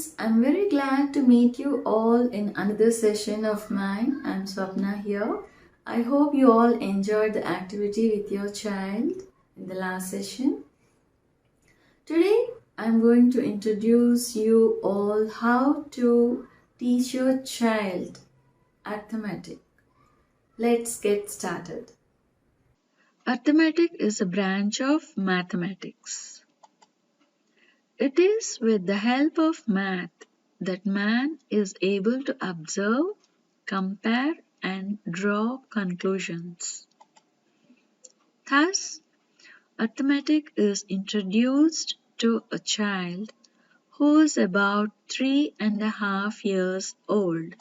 friends, I'm very glad to meet you all in another session of mine. I'm Swapna here. I hope you all enjoyed the activity with your child in the last session. Today, I'm going to introduce you all how to teach your child arithmetic. Let's get started. Arithmetic is a branch of mathematics. It is with the help of math that man is able to observe, compare, and draw conclusions. Thus, arithmetic is introduced to a child who is about 3.5 years old.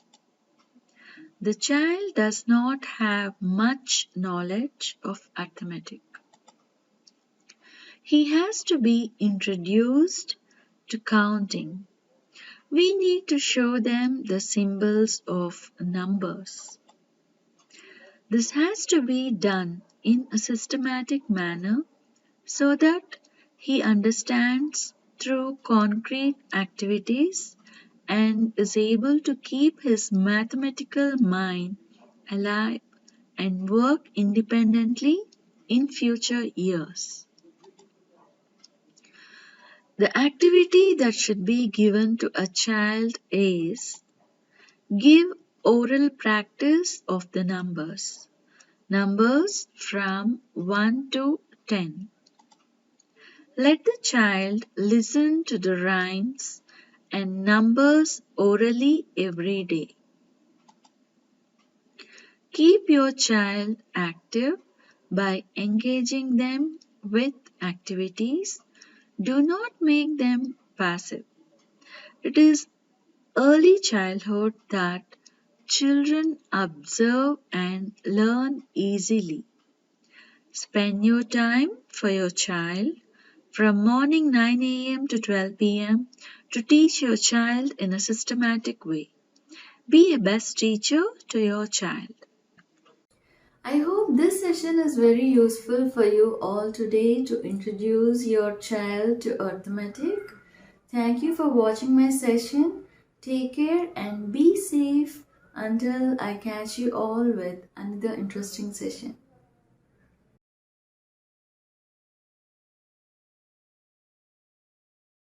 The child does not have much knowledge of arithmetic. He has to be introduced to counting. We need to show them the symbols of numbers. This has to be done in a systematic manner so that he understands through concrete activities and is able to keep his mathematical mind alive and work independently in future years. The activity that should be given to a child is give oral practice of the numbers from 1 to 10. Let the child listen to the rhymes and numbers orally every day. Keep your child active by engaging them with activities. Do not make them passive. It is early childhood that children observe and learn easily. Spend your time for your child from morning 9 a.m. to 12 p.m. to teach your child in a systematic way. Be a best teacher to your child. I hope this session is very useful for you all today to introduce your child to arithmetic. Thank you for watching my session. Take care and be safe until I catch you all with another interesting session.